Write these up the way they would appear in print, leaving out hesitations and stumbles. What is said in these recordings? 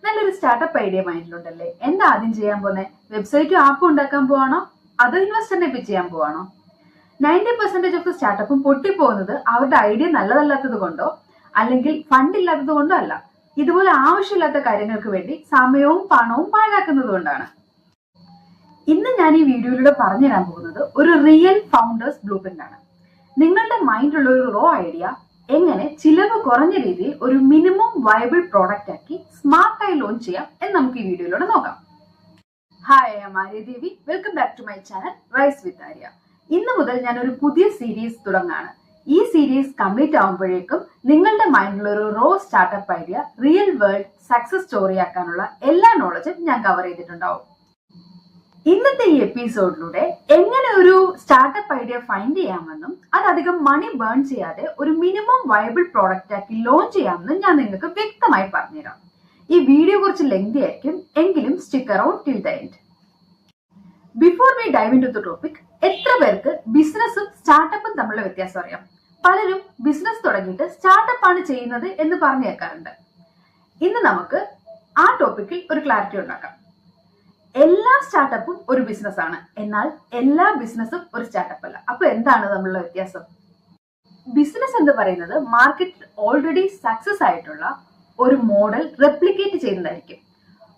നല്ലൊരു startup idea മൈൻഡിലുണ്ടല്ലേ? എന്താ ആദ്യം ചെയ്യാൻ പോകുന്നത്? വെബ്സൈറ്റും ആപ്പും ഉണ്ടാക്കാൻ പോവാണോ അതോ ഇൻവെസ്റ്ററിനെ പിച്ച് ചെയ്യാൻ പോവാണോ? 90% ഓഫ് സ്റ്റാർട്ടപ്പും പൊട്ടിപ്പോകുന്നത് അവരുടെ ഐഡിയ നല്ലതല്ലാത്തത് കൊണ്ടോ അല്ലെങ്കിൽ ഫണ്ട് ഇല്ലാത്തത് കൊണ്ടോ അല്ല, ഇതുപോലെ ആവശ്യമില്ലാത്ത കാര്യങ്ങൾക്ക് വേണ്ടി സമയവും പണവും പാഴാക്കുന്നത് കൊണ്ടാണ്. ഇന്ന് ഞാൻ ഈ വീഡിയോയിലൂടെ പറഞ്ഞു തരാൻ പോകുന്നത് ഒരു റിയൽ ഫൗണ്ടേഴ്സ് ബ്ലൂ പ്രിന്റ് ആണ്. നിങ്ങളുടെ മൈൻഡിലുള്ള ഒരു റോ ഐഡിയ എങ്ങനെ ചിലവ് കുറഞ്ഞ രീതിയിൽ ഒരു മിനിമം വയബിൾ പ്രോഡക്റ്റ് ആക്കി സ്മാർട്ടായി ലോഞ്ച് ചെയ്യാം എന്ന് നമുക്ക് ഈ വീഡിയോയിലൂടെ നോക്കാം. Hi, I am Arya Devi. Welcome back to my channel rise with Arya. ഇന്ന് മുതൽ ഞാൻ ഒരു പുതിയ സീരീസ് തുടങ്ങാണ്. ഈ സീരീസ് കംപ്ലീറ്റ് ആകുമ്പോഴേക്കും നിങ്ങളുടെ മൈൻഡിലുള്ള ഒരു raw startup idea real world success story ആക്കാനുള്ള എല്ലാ നോളജും ഞാൻ കവർ ചെയ്തിട്ടുണ്ടാവും. ഇന്നത്തെ ഈ എപ്പിസോഡിലൂടെ എങ്ങനെ ഒരു സ്റ്റാർട്ടപ്പ് ഐഡിയ ഫൈൻഡ് ചെയ്യാമെന്നും അത് അധികം മണി ബേൺ ചെയ്യാതെ ഒരു മിനിമം വയബിൾ പ്രോഡക്റ്റ് ആക്കി ലോഞ്ച് ചെയ്യാമെന്നും ഞാൻ നിങ്ങൾക്ക് വ്യക്തമായി പറഞ്ഞുതരാം. ഈ വീഡിയോ കുറച്ച് ലെങ്തി ആയിരിക്കും, എങ്കിലും stick around till the end. Before we dive into the topic, എത്ര പേർക്ക് ബിസിനസ്സും സ്റ്റാർട്ടപ്പും തമ്മിലുള്ള വ്യത്യാസം അറിയാം? പലരും ബിസിനസ് തുടങ്ങിയിട്ട് സ്റ്റാർട്ടപ്പ് ആണ് ചെയ്യുന്നത് എന്ന് പറഞ്ഞു കേൾക്കാറുണ്ട്. ഇന്ന് നമുക്ക് ആ ടോപ്പിക്കിൽ ഒരു ക്ലാരിറ്റി ഉണ്ടാക്കാം. എല്ലാ സ്റ്റാർട്ടപ്പും ഒരു ബിസിനസ് ആണ്, എന്നാൽ എല്ലാ ബിസിനസ്സും ഒരു സ്റ്റാർട്ടപ്പ് അല്ല. അപ്പൊ എന്താണ് തമ്മിലുള്ള വ്യത്യാസം? ബിസിനസ് എന്ന് പറയുന്നത് മാർക്കറ്റിൽ ഓൾറെഡി സക്സസ് ആയിട്ടുള്ള ഒരു മോഡൽ റെപ്ലിക്കേറ്റ് ചെയ്യുന്നതായിരിക്കും.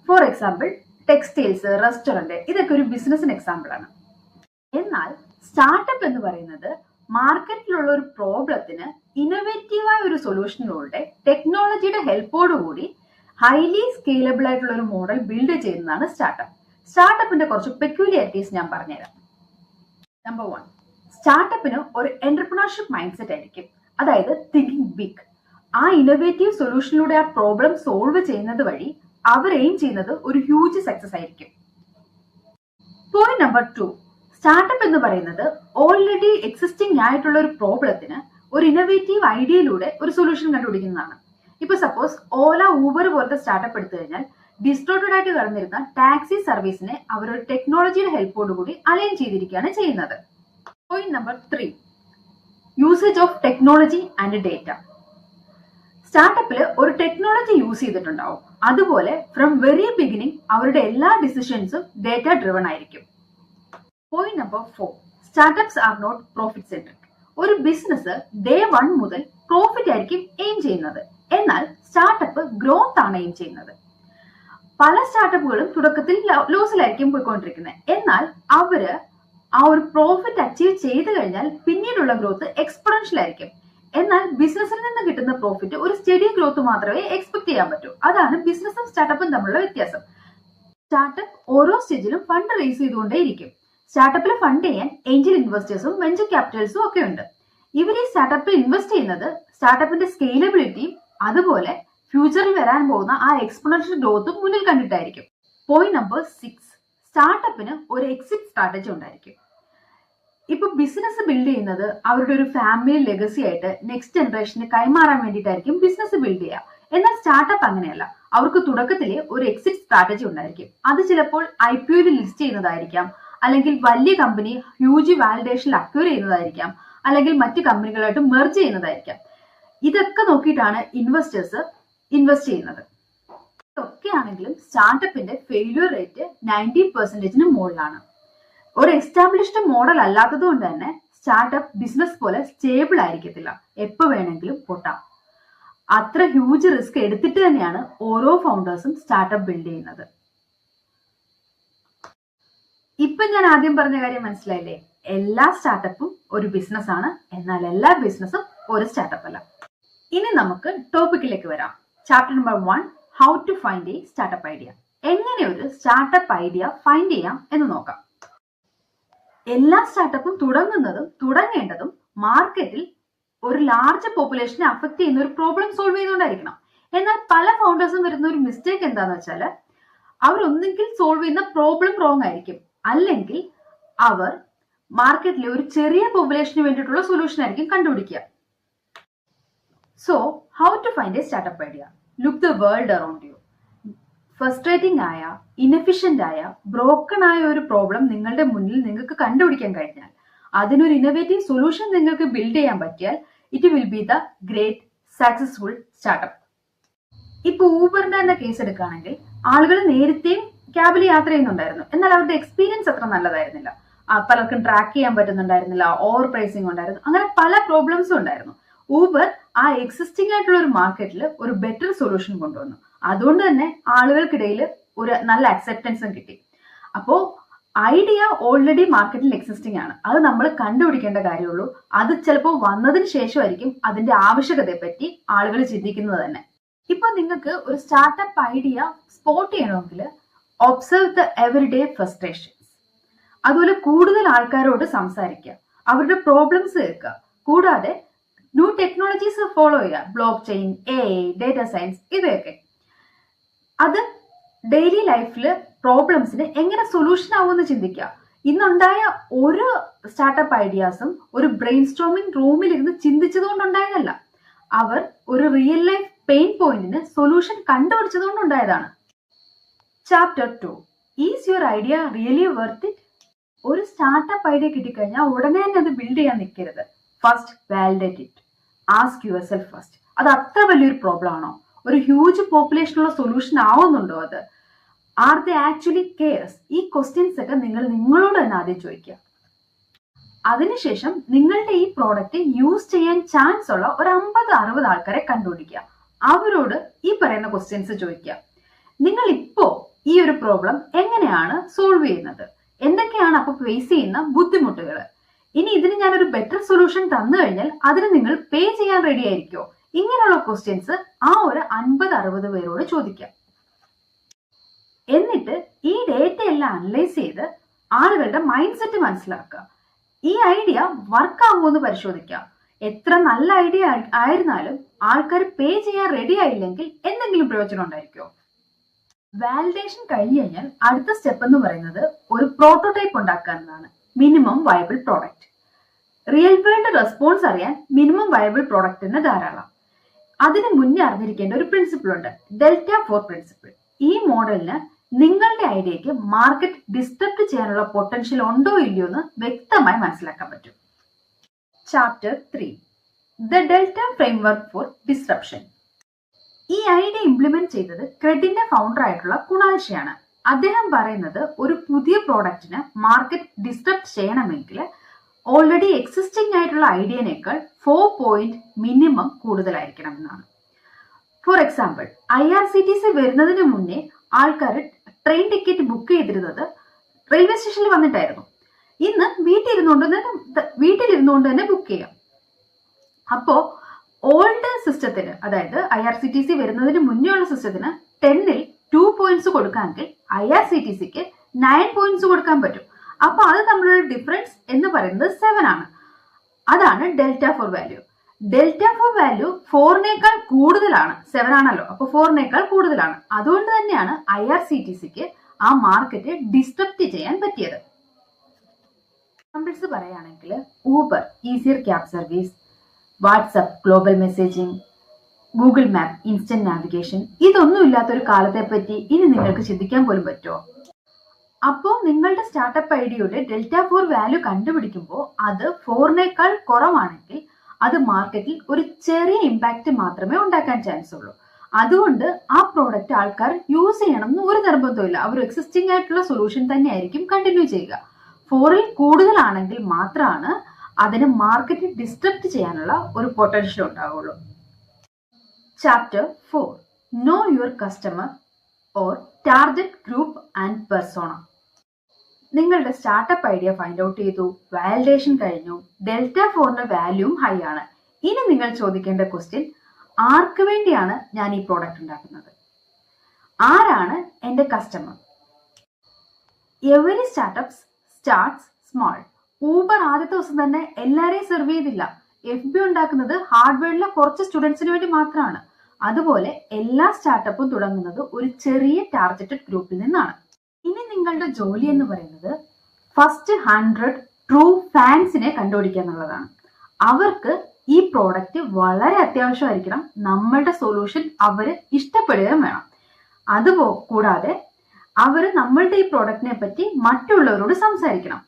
ഫോർ എക്സാമ്പിൾ ടെക്സ്റ്റൈൽസ്, റെസ്റ്റോറന്റ്, ഇതൊക്കെ ഒരു ബിസിനസിന് എക്സാമ്പിൾ ആണ്. എന്നാൽ സ്റ്റാർട്ടപ്പ് എന്ന് പറയുന്നത് മാർക്കറ്റിലുള്ള ഒരു പ്രോബ്ലത്തിന് ഇന്നോവേറ്റീവായ ഒരു സൊല്യൂഷനിലൂടെ ടെക്നോളജിയുടെ ഹെൽപ്പോടുകൂടി ഹൈലി സ്കെയിലബിൾ ആയിട്ടുള്ള ഒരു മോഡൽ ബിൽഡ് ചെയ്യുന്നതാണ് സ്റ്റാർട്ടപ്പ്. സ്റ്റാർട്ടപ്പിന്റെ കുറച്ച് പെക്യൂലിയാരിറ്റീസ് ഞാൻ പറഞ്ഞുതരാം. നമ്പർ 1, സ്റ്റാർട്ടപ്പിന് ഒരു എന്റർപ്രണർഷിപ്പ് മൈൻഡ് സെറ്റ് ആയിരിക്കും. അതായത് തിങ്കിങ് ബിഗ്. ആ ഇന്നോവേറ്റീവ് സൊല്യൂഷനിലൂടെ ആ പ്രോബ്ലം സോൾവ് ചെയ്യുന്നത് വഴി അവർ എയിം ചെയ്യുന്നത് ഒരു ഹ്യൂജ് സക്സസ് ആയിരിക്കും. പോയിന്റ് നമ്പർ 2, സ്റ്റാർട്ടപ്പ് എന്ന് പറയുന്നത് ഓൾറെഡി എക്സിസ്റ്റിംഗ് ആയിട്ടുള്ള ഒരു പ്രോബ്ലത്തിന് ഒരു ഇന്നോവേറ്റീവ് ഐഡിയയിലൂടെ ഒരു സൊല്യൂഷൻ കണ്ടുപിടിക്കുന്നതാണ്. ഇപ്പൊ സപ്പോസ് ഓല, ഊബർ പോലത്തെ സ്റ്റാർട്ടപ്പ് എടുത്തു കഴിഞ്ഞാൽ ഡിസ്ട്രോട്ടഡ് ആയിട്ട് കടന്നിരുന്ന ടാക്സി സർവീസിനെ അവരൊരു ടെക്നോളജിയുടെ ഹെൽപ്പോടുകൂടി അലൈൻ ചെയ്തിരിക്കുകയാണ് ചെയ്യുന്നത്. Point number 3, usage of technology and data. സ്റ്റാർട്ടപ്പില് ഒരു ടെക്നോളജി യൂസ് ചെയ്തിട്ടുണ്ടാവും. അതുപോലെ ഫ്രം വെരി ബിഗിനിങ് അവരുടെ എല്ലാ ഡിസിഷൻസും ഡേറ്റ ഡ്രിവൺ ആയിരിക്കും. Point number 4, startups are not profit centric. ഒരു ബിസിനസ് ഡേ 1 മുതൽ പ്രോഫിറ്റ് ആയിരിക്കും എയിം ചെയ്യുന്നത്, എന്നാൽ സ്റ്റാർട്ടപ്പ് ഗ്രോത്ത് ആണ് എയിം ചെയ്യുന്നത്. പല സ്റ്റാർട്ടപ്പുകളും തുടക്കത്തിൽ ലോസിലായിരിക്കും പോയിക്കൊണ്ടിരിക്കുന്നത്, എന്നാൽ അവര് ആ ഒരു പ്രോഫിറ്റ് അച്ചീവ് ചെയ്ത് കഴിഞ്ഞാൽ പിന്നീടുള്ള ഗ്രോത്ത് എക്സ്പോണൻഷ്യൽ ആയിരിക്കും. എന്നാൽ ബിസിനസ്സിൽ നിന്ന് കിട്ടുന്ന പ്രോഫിറ്റ് ഒരു സ്റ്റഡി ഗ്രോത്ത് മാത്രമേ എക്സ്പെക്ട് ചെയ്യാൻ പറ്റൂ. അതാണ് ബിസിനസ്സും സ്റ്റാർട്ടപ്പും തമ്മിലുള്ള വ്യത്യാസം. സ്റ്റാർട്ടപ്പ് ഓരോ സ്റ്റേജിലും ഫണ്ട് റേസ് ചെയ്തുകൊണ്ടേയിരിക്കും. സ്റ്റാർട്ടപ്പിൽ ഫണ്ട് ചെയ്യാൻ ഏഞ്ചൽ ഇൻവെസ്റ്റേഴ്സും വെഞ്ചർ ക്യാപിറ്റൽസും ഒക്കെ ഉണ്ട്. ഇവർ ഈ സ്റ്റാർട്ടപ്പിൽ ഇൻവെസ്റ്റ് ചെയ്യുന്നത് സ്റ്റാർട്ടപ്പിന്റെ സ്കെയിലബിലിറ്റിയും അതുപോലെ ഫ്യൂച്ചറിൽ വരാൻ പോകുന്ന ആ എക്സ്പോണൻഷ്യൽ ഗ്രോത്തും മുന്നിൽ കണ്ടിട്ടായിരിക്കും. പോയിന്റ് നമ്പർ 6, സ്റ്റാർട്ടപ്പിന് ഒരു എക്സിറ്റ് സ്ട്രാറ്റജി ഉണ്ടായിരിക്കും. ഇപ്പൊ ബിസിനസ് ബിൽഡ് ചെയ്യുന്നത് അവരുടെ ഒരു ഫാമിലി ലെഗസി ആയിട്ട് നെക്സ്റ്റ് ജനറേഷന് കൈമാറാൻ വേണ്ടിയിട്ടായിരിക്കും ബിസിനസ് ബിൽഡ് ചെയ്യുക. എന്നാൽ സ്റ്റാർട്ടപ്പ് അങ്ങനെയല്ല. അവർക്ക് തുടക്കത്തിലെ ഒരു എക്സിറ്റ് സ്ട്രാറ്റജി ഉണ്ടായിരിക്കും. അത് ചിലപ്പോൾ IPOയിൽ ലിസ്റ്റ് ചെയ്യുന്നതായിരിക്കാം, അല്ലെങ്കിൽ വലിയ കമ്പനി ഹ്യൂജ് വാലിഡേഷനിൽ അക്വയർ ചെയ്യുന്നതായിരിക്കാം, അല്ലെങ്കിൽ മറ്റു കമ്പനികളായിട്ട് മെർജ് ചെയ്യുന്നതായിരിക്കാം. ഇതൊക്കെ നോക്കിയിട്ടാണ് ഇൻവെസ്റ്റേഴ്സ് ഇൻവെസ്റ്റ് ചെയ്യുന്നത്. ഇതൊക്കെ ആണെങ്കിലും സ്റ്റാർട്ടപ്പിന്റെ ഫെയിലിയർ റേറ്റ് 90% മുകളിലാണ്. ഒരു എസ്റ്റാബ്ലിഷ്ഡ് മോഡൽ അല്ലാത്തത് കൊണ്ട് തന്നെ സ്റ്റാർട്ടപ്പ് ബിസിനസ് പോലെ സ്റ്റേബിൾ ആയിരിക്കത്തില്ല, എപ്പോ വേണമെങ്കിലും പൊട്ടാം. അത്ര ഹ്യൂജ് റിസ്ക് എടുത്തിട്ട് തന്നെയാണ് ഓരോ ഫൗണ്ടേഴ്സും സ്റ്റാർട്ടപ്പ് ബിൽഡ് ചെയ്യുന്നത്. ഇപ്പൊ ഞാൻ ആദ്യം പറഞ്ഞ കാര്യം മനസ്സിലായില്ലേ? എല്ലാ സ്റ്റാർട്ടപ്പും ഒരു ബിസിനസ് ആണ്, എന്നാൽ എല്ലാ ബിസിനസ്സും ഒരു സ്റ്റാർട്ടപ്പ് അല്ല. ഇനി നമുക്ക് ടോപ്പിക്കിലേക്ക് വരാം. Chapter number 1, how to find a startup idea. എങ്ങനെ ഒരു സ്റ്റാർട്ടപ്പ് ഐഡിയ ഫൈൻഡ് ചെയ്യാം എന്ന് നോക്കാം. എല്ലാ സ്റ്റാർട്ടപ്പും തുടങ്ങേണ്ടതും മാർക്കറ്റിൽ ഒരു ലാർജ് പോപ്പുലേഷനെ അഫക്ട് ചെയ്യുന്ന ഒരു പ്രോബ്ലം സോൾവ് ചെയ്തുകൊണ്ടായിരിക്കണം. എന്നാൽ പല ഫൗണ്ടേഴ്സും വരുന്ന ഒരു മിസ്റ്റേക്ക് എന്താന്ന് വെച്ചാൽ അവരൊന്നെങ്കിൽ സോൾവ് ചെയ്യുന്ന പ്രോബ്ലം റോങ് ആയിരിക്കും, അല്ലെങ്കിൽ അവർ മാർക്കറ്റിലെ ഒരു ചെറിയ പോപ്പുലേഷന് വേണ്ടിയിട്ടുള്ള സൊല്യൂഷൻ ആയിരിക്കും കണ്ടുപിടിക്കുക. So how to find a startup idea? Look the world around you. Frustrating ആയ, ഇൻഎഫിഷ്യന്റ് ആയ, ബ്രോക്കൺ ആയ ഒരു പ്രോബ്ലം നിങ്ങളുടെ മുന്നിൽ നിങ്ങൾക്ക് കണ്ടുപിടിക്കാൻ കഴിഞ്ഞാൽ, അതിനൊരു ഇന്നോവേറ്റീവ് സൊല്യൂഷൻ നിങ്ങൾക്ക് ബിൽഡ് ചെയ്യാൻ പറ്റിയാൽ, it will be the great successful startup. ഇപ്പൊ ഊബറിന്റെ തന്നെ കേസ് എടുക്കുകയാണെങ്കിൽ ആളുകൾ നേരത്തെയും ക്യാബിൽ യാത്ര ചെയ്യുന്നുണ്ടായിരുന്നു, എന്നാൽ അവരുടെ എക്സ്പീരിയൻസ് അത്ര നല്ലതായിരുന്നില്ല. പലർക്കും ട്രാക്ക് ചെയ്യാൻ പറ്റുന്നുണ്ടായിരുന്നില്ല, ഓവർ പ്രൈസിങ് ഉണ്ടായിരുന്നു, അങ്ങനെ പല പ്രോബ്ലംസും ഉണ്ടായിരുന്നു. ഊബർ ആ എക്സിസ്റ്റിംഗ് ആയിട്ടുള്ള ഒരു മാർക്കറ്റിൽ ഒരു ബെറ്റർ സൊല്യൂഷൻ കൊണ്ടുവന്നു. അതുകൊണ്ട് തന്നെ ആളുകൾക്കിടയിൽ ഒരു നല്ല അക്സെപ്റ്റൻസും കിട്ടി. അപ്പോ ഐഡിയ ഓൾറെഡി മാർക്കറ്റിൽ എക്സിസ്റ്റിംഗ് ആണ്, അത് നമ്മൾ കണ്ടുപിടിക്കേണ്ട കാര്യമുള്ളൂ. അത് ചിലപ്പോൾ വന്നതിന് ശേഷമായിരിക്കും അതിന്റെ ആവശ്യകതയെ പറ്റി ആളുകൾ ചിന്തിക്കുന്നത് തന്നെ. ഇപ്പൊ നിങ്ങൾക്ക് ഒരു സ്റ്റാർട്ടപ്പ് ഐഡിയ സ്പോട്ട് ചെയ്യണമെങ്കിൽ ഒബ്സർവ് ദ എവറിഡേ ഫ്രസ്ട്രേഷൻസ്. അതുപോലെ കൂടുതൽ ആൾക്കാരോട് സംസാരിക്കുക, അവരുടെ പ്രോബ്ലംസ് കേൾക്കുക, കൂടാതെ ന്യൂ ടെക്നോളജീസ് ഫോളോ ചെയ്യുക, block chain, AI, data science, ഇവയൊക്കെ. അത് ഡെയിലി ലൈഫിൽ പ്രോബ്ലംസിന് എങ്ങനെ സൊല്യൂഷൻ ആവുമെന്ന് ചിന്തിക്കുക. ഇന്നുണ്ടായ ഒരു സ്റ്റാർട്ടപ്പ് ഐഡിയാസും ഒരു ബ്രെയിൻ സ്റ്റോമിംഗ് റൂമിലിരുന്ന് ചിന്തിച്ചതുകൊണ്ടുണ്ടായതല്ല, അവർ ഒരു റിയൽ ലൈഫ് പെയിൻ പോയിന്റിന് സൊല്യൂഷൻ കണ്ടുപിടിച്ചതുകൊണ്ടുണ്ടായതാണ്. Chapter 2, is your idea really worth it? ഒരു സ്റ്റാർട്ടപ്പ് ഐഡിയ കിട്ടിക്കഴിഞ്ഞാൽ ഉടനെ തന്നെ അത് ബിൽഡ് ചെയ്യാൻ നിൽക്കരുത്. First validate it. Ask yourself first, അത് അത്ര വലിയൊരു പ്രോബ്ലം ആണോ? ഒരു ഹ്യൂജ് പോപ്പുലേഷനുള്ള സൊല്യൂഷൻ ആവുന്നുണ്ടോ അത്? Are they actually CARES? ഈ ക്വസ്റ്റ്യൻസ് ഒക്കെ നിങ്ങൾ നിങ്ങളോട് തന്നെ ആദ്യം ചോദിക്കുക. അതിനുശേഷം നിങ്ങളുടെ ഈ പ്രോഡക്റ്റ് യൂസ് ചെയ്യാൻ ചാൻസ് ഉള്ള ഒരു 50-60 ആൾക്കാരെ കണ്ടുപിടിക്കുക. അവരോട് ഈ പറയുന്ന ക്വസ്റ്റ്യൻസ് ചോദിക്കുക. നിങ്ങൾ ഇപ്പോ ഈ ഒരു പ്രോബ്ലം എങ്ങനെയാണ് സോൾവ് ചെയ്യുന്നത്? എന്തൊക്കെയാണ് അപ്പൊ ഫേസ് ചെയ്യുന്ന ബുദ്ധിമുട്ടുകൾ? ഇനി ഇതിന് ഞാനൊരു ബെറ്റർ സൊല്യൂഷൻ തന്നു കഴിഞ്ഞാൽ അതിന് നിങ്ങൾ പേ ചെയ്യാൻ റെഡി ആയിരിക്കോ? ഇങ്ങനെയുള്ള ക്വസ്റ്റ്യൻസ് ആ ഒരു 50-60 പേരോട് ചോദിക്കാം. എന്നിട്ട് ഈ ഡേറ്റ എല്ലാം അനലൈസ് ചെയ്ത് ആളുകളുടെ മൈൻഡ് സെറ്റ് മനസ്സിലാക്കുക. ഈ ഐഡിയ വർക്ക് ആകുമോ എന്ന് പരിശോധിക്കുക. എത്ര നല്ല ഐഡിയ ആയിരുന്നാലും ആൾക്കാർ പേ ചെയ്യാൻ റെഡി ആയില്ലെങ്കിൽ എന്തെങ്കിലും പ്രയോജനം ഉണ്ടായിരിക്കുമോ? വാലിഡേഷൻ കഴിഞ്ഞു കഴിഞ്ഞാൽ അടുത്ത സ്റ്റെപ്പ് എന്ന് പറയുന്നത് ഒരു പ്രോട്ടോടൈപ്പ് ഉണ്ടാക്കുക എന്നതാണ്. Minimum viable product. Real world response അറിയാൻ മിനിമം വയബിൾ പ്രോഡക്റ്റിന് ധാരാളം. അതിന് മുന്നേ അറിഞ്ഞിരിക്കേണ്ട ഒരു പ്രിൻസിപ്പിൾ ഉണ്ട്, ഡെൽറ്റ 4 പ്രിൻസിപ്പിൾ. ഈ മോഡലിന് നിങ്ങളുടെ ഐഡിയക്ക് മാർക്കറ്റ് ഡിസ്ട്രപ്റ്റ് ചെയ്യാനുള്ള പൊട്ടൻഷ്യൽ ഉണ്ടോ ഇല്ലയോ എന്ന് വ്യക്തമായി മനസ്സിലാക്കാൻ പറ്റും. Chapter 3, the delta framework four disruption. ഈ ഐഡിയ ഇംപ്ലിമെന്റ് ചെയ്തത് ക്രെഡിന്റെ ഫൗണ്ടർ ആയിട്ടുള്ള കുണാൽ ഷെയാണ്. അദ്ദേഹം പറയുന്നത് ഒരു പുതിയ പ്രോഡക്റ്റിന് മാർക്കറ്റ് ഡിസ്ട്രപ്റ്റ് ചെയ്യണമെങ്കിൽ ഓൾറെഡി എക്സിസ്റ്റിംഗ് ആയിട്ടുള്ള ഐഡിയനേക്കാൾ 4 പോയിന്റ് മിനിമം കൂടുതലായിരിക്കണം എന്നാണ്. ഫോർ എക്സാമ്പിൾ, IRCTC വരുന്നതിന് മുന്നേ ആൾക്കാർ ട്രെയിൻ ടിക്കറ്റ് ബുക്ക് ചെയ്തിരുന്നത് റെയിൽവേ സ്റ്റേഷനിൽ വന്നിട്ടായിരുന്നു. ഇന്ന് വീട്ടിലിരുന്നുകൊണ്ട് തന്നെ ബുക്ക് ചെയ്യാം. അപ്പോ ഓൾഡ് സിസ്റ്റത്തിന്, അതായത് IRCTC വരുന്നതിന് മുന്നേ ഉള്ള സിസ്റ്റത്തിന് 10ൽ 2 പോയിന്റ്സ് കൊടുക്കാമെങ്കിൽ IRCTCക്ക് 9 പോയിന്റ്സ് കൊടുക്കാൻ പറ്റും. അപ്പൊ അത് തമ്മിലുള്ള ഡിഫറൻസ് എന്ന് പറയുന്നത് 7 ആണ്. അതാണ് ഡെൽറ്റ 4 വാല്യൂ. ഡെൽറ്റ 4 വാല്യൂ 4നേക്കാൾ കൂടുതലാണ്. 7 ആണല്ലോ, അപ്പൊ 4നേക്കാൾ കൂടുതലാണ്. അതുകൊണ്ട് തന്നെയാണ് IRCTCക്ക് ആ മാർക്കറ്റ് ഡിസ്ട്രപ്റ്റ് ചെയ്യാൻ പറ്റിയത്. എക്സാമ്പിൾസ് പറയുകയാണെങ്കിൽ Uber easier cab service, WhatsApp global messaging, Google map instant navigation, ഇതൊന്നും ഇല്ലാത്തൊരു കാലത്തെ പറ്റി ഇനി നിങ്ങൾക്ക് ചിന്തിക്കാൻ പോലും പറ്റുമോ? അപ്പോൾ നിങ്ങളുടെ സ്റ്റാർട്ടപ്പ് ഐഡിയയുടെ ഡെൽറ്റ 4 വാല്യൂ കണ്ടുപിടിക്കുമ്പോൾ അത് 4നേക്കാൾ കുറവാണെങ്കിൽ അത് മാർക്കറ്റിൽ ഒരു ചെറിയ ഇമ്പാക്റ്റ് മാത്രമേ ഉണ്ടാക്കാൻ ചാൻസ് ഉള്ളൂ. അതുകൊണ്ട് ആ പ്രോഡക്റ്റ് ആൾക്കാർ യൂസ് ചെയ്യണം എന്ന് ഒരു നിർബന്ധമില്ല. അവർ എക്സിസ്റ്റിംഗ് ആയിട്ടുള്ള സൊല്യൂഷൻ തന്നെ ആയിരിക്കും കണ്ടിന്യൂ ചെയ്യുക. 4ൽ കൂടുതലാണെങ്കിൽ മാത്രമാണ് അതിന് മാർക്കറ്റ് ഡിസ്ട്രപ്റ്റ് ചെയ്യാനുള്ള ഒരു പൊട്ടൻഷ്യൽ ഉണ്ടാവുള്ളൂ. Chapter 4, no your customer or target group and persona. നിങ്ങളുടെ സ്റ്റാർട്ടപ്പ് ഐഡിയ ഫൈൻഡ് ഔട്ട് ചെയ്തു, വാലിഡേഷൻ കഴിഞ്ഞു, ഡെൽറ്റ 4ന്റെ വാല്യൂവും ഹൈ ആണ്. ഇനി നിങ്ങൾ ചോദിക്കേണ്ട ക്വസ്റ്റ്യൻ, ആർക്ക് വേണ്ടിയാണ് ഞാൻ ഈ പ്രോഡക്റ്റ് ഉണ്ടാക്കുന്നത്? ആരാണ് എന്റെ customer? Every startup starts small. Uber ആദ്യത്തെ ദിവസം തന്നെ എല്ലാരെയും സെർവ് ചെയ്തില്ല. FB ഉണ്ടാക്കുന്നത് ഹാർഡ്വെയറിലെ കുറച്ച് സ്റ്റുഡൻസിന് വേണ്ടി മാത്രമാണ്. അതുപോലെ എല്ലാ സ്റ്റാർട്ടപ്പും തുടങ്ങുന്നത് ഒരു ചെറിയ ടാർഗറ്റഡ് ഗ്രൂപ്പിൽ നിന്നാണ്. ഇനി നിങ്ങളുടെ ജോലി എന്ന് പറയുന്നത് ഫസ്റ്റ് 100 ട്രൂ ഫാൻസിനെ കണ്ടുപിടിക്കുക എന്നുള്ളതാണ്. അവർക്ക് ഈ പ്രോഡക്റ്റ് വളരെ അത്യാവശ്യമായിരിക്കണം. നമ്മളുടെ സൊല്യൂഷൻ അവര് ഇഷ്ടപ്പെടുകയും വേണം. കൂടാതെ അവര് നമ്മളുടെ ഈ പ്രോഡക്റ്റിനെ പറ്റി മറ്റുള്ളവരോട് സംസാരിക്കണം.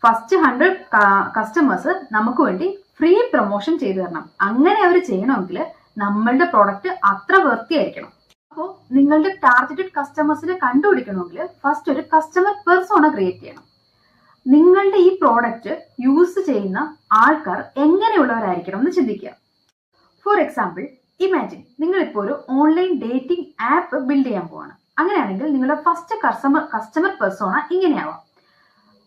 ഫസ്റ്റ് 100 കസ്റ്റമേഴ്സ് നമുക്ക് വേണ്ടി ഫ്രീ പ്രൊമോഷൻ ചെയ്തു തരണം. അങ്ങനെ അവർ ചെയ്യണമെങ്കിൽ നമ്മളുടെ പ്രോഡക്റ്റ് അത്ര വൃത്തിയായിരിക്കണം. അപ്പോൾ നിങ്ങളുടെ ടാർഗറ്റഡ് കസ്റ്റമേഴ്സിനെ കണ്ടുപിടിക്കണമെങ്കിൽ ഫസ്റ്റ് ഒരു കസ്റ്റമർ പെർസോണ ക്രിയേറ്റ് ചെയ്യണം. നിങ്ങളുടെ ഈ പ്രോഡക്റ്റ് യൂസ് ചെയ്യുന്ന ആൾക്കാർ എങ്ങനെയുള്ളവരായിരിക്കണം എന്ന് ചിന്തിക്കുക. ഫോർ എക്സാമ്പിൾ, ഇമാജിൻ നിങ്ങളിപ്പോൾ ഒരു ഓൺലൈൻ ഡേറ്റിംഗ് ആപ്പ് ബിൽഡ് ചെയ്യാൻ പോവാണ്. അങ്ങനെയാണെങ്കിൽ നിങ്ങളുടെ ഫസ്റ്റ് കസ്റ്റമർ പെർസോണ ഇങ്ങനെയാവാം: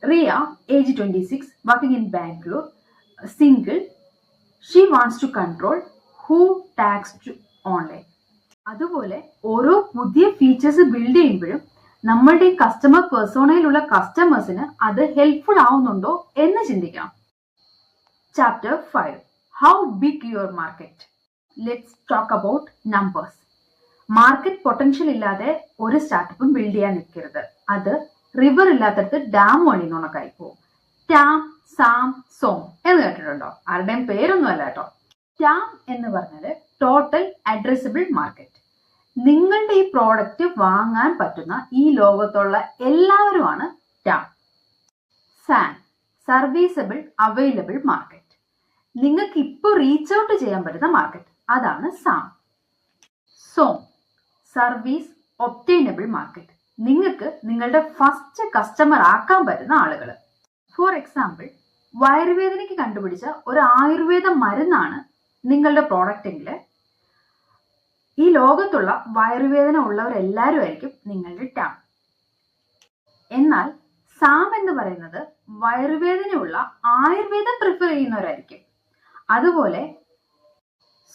Riya, age 26, working in Bangalore, single, she wants to control, who talks to online. അതുപോലെ ഓരോ പുതിയ ഫീച്ചേഴ്സ് ബിൽഡ് ചെയ്യുമ്പോഴും നമ്മളുടെ ഈ കസ്റ്റമർ പെർസോണയിലുള്ള കസ്റ്റമേഴ്സിന് അത് ഹെൽപ്ഫുൾ ആവുന്നുണ്ടോ എന്ന് ചിന്തിക്കണം. Chapter 5, how big your market. Let's talk about numbers. Market potential ഇല്ലാതെ ഒരു സ്റ്റാർട്ടപ്പും ബിൽഡ് ചെയ്യാൻ നിൽക്കരുത്. അത് റിവർ ഇല്ലാത്തടത്ത് ഡാം വഴി കണക്കായി പോകും. ടാം, സാം, സോം എന്ന് കേട്ടിട്ടുണ്ടോ? ആരുടെയും പേരൊന്നും അല്ല കേട്ടോ. ടാം എന്ന് പറഞ്ഞാല് ടോട്ടൽ അഡ്രസബിൾ മാർക്കറ്റ്. നിങ്ങളുടെ ഈ പ്രോഡക്റ്റ് വാങ്ങാൻ പറ്റുന്ന ഈ ലോകത്തുള്ള എല്ലാവരുമാണ് TAM. SAM, serviceable available market. നിങ്ങൾക്ക് ഇപ്പോൾ റീച്ച് ഔട്ട് ചെയ്യാൻ പറ്റുന്ന മാർക്കറ്റ്, അതാണ് SAM. SOM, service obtainable market. നിങ്ങൾക്ക് നിങ്ങളുടെ ഫസ്റ്റ് കസ്റ്റമർ ആക്കാൻ പറ്റുന്ന ആളുകൾ. ഫോർ എക്സാമ്പിൾ, വയറുവേദനയ്ക്ക് കണ്ടുപിടിച്ച ഒരു ആയുർവേദ മരുന്നാണ് നിങ്ങളുടെ പ്രോഡക്റ്റ് എങ്കിൽ ഈ ലോകത്തുള്ള വയറുവേദന ഉള്ളവരെല്ലാവരും ആയിരിക്കും നിങ്ങളുടെ ടാം. എന്നാൽ സാം എന്ന് പറയുന്നത് വയറുവേദനയുള്ള ആയുർവേദം പ്രിഫർ ചെയ്യുന്നവരായിരിക്കും. അതുപോലെ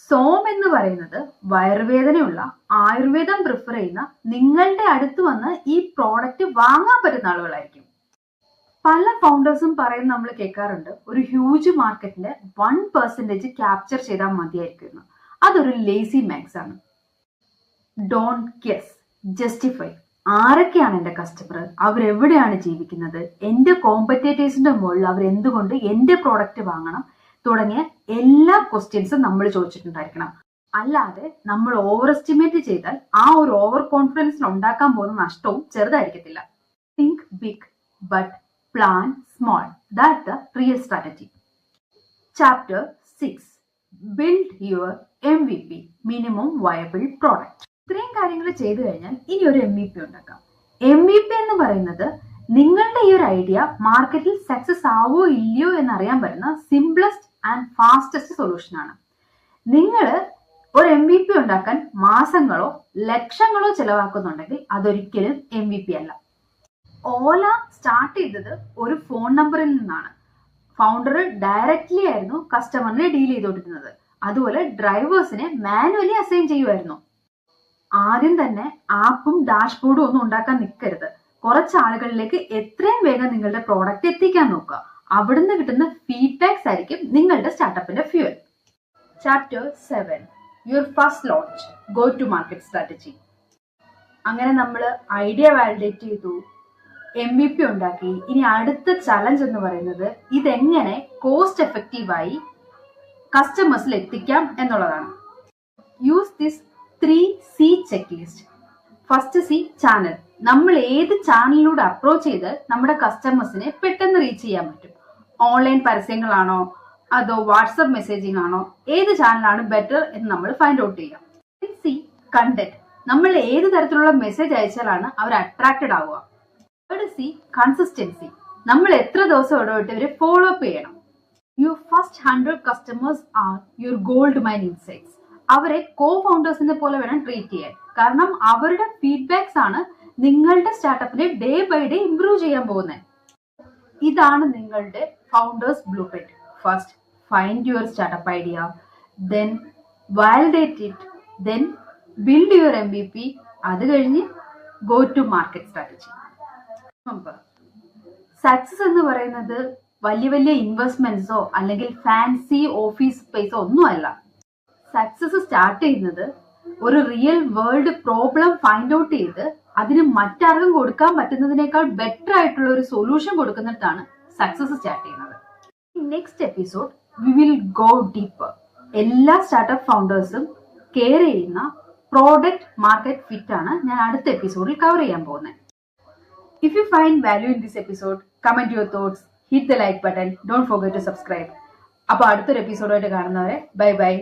സോം എന്ന് പറയുന്നത് വയറുവേദനയുള്ള ആയുർവേദം പ്രിഫർ ചെയ്യുന്ന നിങ്ങളുടെ അടുത്ത് വന്ന് ഈ പ്രോഡക്റ്റ് വാങ്ങാൻ പറ്റുന്ന ആളുകളായിരിക്കും. പല ഫൗണ്ടേഴ്സും പറയുന്നത് നമ്മൾ കേൾക്കാറുണ്ട്, ഒരു ഹ്യൂജ് മാർക്കറ്റിന്റെ 1% ക്യാപ്ചർ ചെയ്താൽ മതിയായിരിക്കും. അതൊരു ലേസി മാക്സ് ആണ്. Don't guess, justify. ആരൊക്കെയാണ് എൻ്റെ കസ്റ്റമർ, അവരെവിടെയാണ് ജീവിക്കുന്നത്, എൻ്റെ കോമ്പറ്റേറ്റേഴ്സിന്റെ മുകളിൽ അവരെന്തുകൊണ്ട് എൻ്റെ പ്രോഡക്റ്റ് വാങ്ങണം തുടങ്ങിയ എല്ലാ ക്വസ്റ്റ്യൻസും നമ്മൾ ചോദിച്ചിട്ടുണ്ടായിരിക്കണം. അല്ലാതെ നമ്മൾ ഓവർ എസ്റ്റിമേറ്റ് ചെയ്താൽ ആ ഒരു ഓവർ കോൺഫിഡൻസിൽ ഉണ്ടാക്കാൻ പോകുന്ന നഷ്ടവും ചെറുതായിരിക്കത്തില്ല. Think big but plan small. That the real strategy. Chapter 6, build your MVP, minimum viable product. ഇത്രയും കാര്യങ്ങൾ ചെയ്തു കഴിഞ്ഞാൽ ഇനി ഒരു MVP ഉണ്ടാക്കാം. MVP എന്ന് പറയുന്നത് നിങ്ങളുടെ ഈ ഒരു ഐഡിയ മാർക്കറ്റിൽ സക്സസ് ആവോ ഇല്ലയോ എന്നറിയാൻ പറ്റുന്ന സിംപ്ലസ്റ്റ് ആൻഡ് ഫാസ്റ്റസ്റ്റ് സൊല്യൂഷൻ ആണ്. നിങ്ങൾ ഒരു MVP ഉണ്ടാക്കാൻ മാസങ്ങളോ ലക്ഷങ്ങളോ ചെലവാക്കുന്നുണ്ടെങ്കിൽ അതൊരിക്കലും MVP അല്ല. ഓല സ്റ്റാർട്ട് ചെയ്തത് ഒരു ഫോൺ നമ്പറിൽ നിന്നാണ്. ഫൗണ്ടർ ഡയറക്റ്റ്ലി ആയിരുന്നു കസ്റ്റമറിനെ ഡീൽ ചെയ്തുകൊണ്ടിരുന്നത്. അതുപോലെ ഡ്രൈവേഴ്സിനെ മാനുവലി അസൈൻ ചെയ്യുമായിരുന്നു. ആദ്യം തന്നെ ആപ്പും ഡാഷ്ബോർഡും ഒന്നും ഉണ്ടാക്കാൻ നിൽക്കരുത്. കുറച്ച് ആളുകളിലേക്ക് എത്രയും വേഗം നിങ്ങളുടെ പ്രോഡക്റ്റ് എത്തിക്കാൻ നോക്കുക. അവിടുന്ന് കിട്ടുന്ന ഫീഡ്ബാക്സ് ആയിരിക്കും നിങ്ങളുടെ സ്റ്റാർട്ടപ്പിന്റെ fuel. Chapter 7, your first launch, go to market strategy. അങ്ങനെ നമ്മൾ ഐഡിയ വാലിഡേറ്റ് ചെയ്തു, MVP ഉണ്ടാക്കി. ഇനി അടുത്ത ചലഞ്ച് എന്ന് പറയുന്നത് ഇതെങ്ങനെ കോസ്റ്റ് എഫക്റ്റീവായി കസ്റ്റമേഴ്സിൽ എത്തിക്കാം എന്നുള്ളതാണ്. Use this 3C check list. First C, channel. നമ്മൾ ഏത് ചാനലിലൂടെ അപ്രോച്ച് ചെയ്ത് നമ്മുടെ കസ്റ്റമേഴ്സിനെ പെട്ടെന്ന് റീച്ച് ചെയ്യാൻ പറ്റും. ഓൺലൈൻ പരസ്യങ്ങളാണോ അതോ വാട്സപ്പ് മെസ്സേജിംഗ് ആണോ, ഏത് ചാനലാണ് ബെറ്റർ എന്ന് നമ്മൾ ഫൈൻഡ് ഔട്ട് ചെയ്യാം. C, content. നമ്മൾ ഏത് തരത്തിലുള്ള മെസ്സേജ് അയച്ചാലാണ് അവർ അട്രാക്റ്റഡ് ആവുക. Third C, consistency. നമ്മൾ എത്ര ദിവസം ഇടവിട്ട് ഇവരെ ഫോളോ അപ്പ് ചെയ്യണം. Your first 100 customers are your gold mine insights. അവരെ കോ ഫൗണ്ടേഴ്സിനെ പോലെ വേണം ട്രീറ്റ് ചെയ്യാൻ. കാരണം അവരുടെ ഫീഡ്ബാക്സ് ആണ് നിങ്ങളുടെ സ്റ്റാർട്ടപ്പിനെ ഡേ ബൈ ഡേ ഇംപ്രൂവ് ചെയ്യാൻ പോകുന്നത്. ഇതാണ് നിങ്ങളുടെ founders blueprint. First find your startup idea, then validate it, then build your MVP, അത് കഴിഞ്ഞ് go to market strategy. Success എന്ന് പറയുന്നത് വലിയ വലിയ ഇൻവെസ്റ്റ്മെന്റ്സോ അല്ലെങ്കിൽ ഫാൻസി ഓഫീസ് സ്പേസോ ഒന്നുമല്ല. സക്സസ് സ്റ്റാർട്ട് ചെയ്യുന്നത് ഒരു real world problem find out ചെയ്ത് അതിന് മറ്റാർക്കും കൊടുക്കാൻ പറ്റുന്നതിനേക്കാൾ ബെറ്റർ ആയിട്ടുള്ള ഒരു സൊല്യൂഷൻ കൊടുക്കുന്നിടത്താണ് സക്സസ് സ്റ്റാർട്ട് ചെയ്യുന്നത്. Next episode we will go deeper. എല്ലാ സ്റ്റാർട്ടപ്പ് ഫൗണ്ടേഴ്സും കെയർ ചെയ്യുന്ന പ്രോഡക്റ്റ് മാർക്കറ്റ് ഫിറ്റ് ആണ് ഞാൻ അടുത്ത എപ്പിസോഡിൽ കവർ ചെയ്യാൻ പോകുന്നത്. If you find value in this episode, comment your thoughts, hit the like button, don't forget to subscribe. അപ്പോൾ അടുത്തൊരു എപ്പിസോഡായിട്ട് കാണുന്നവരെ ബൈ ബൈ.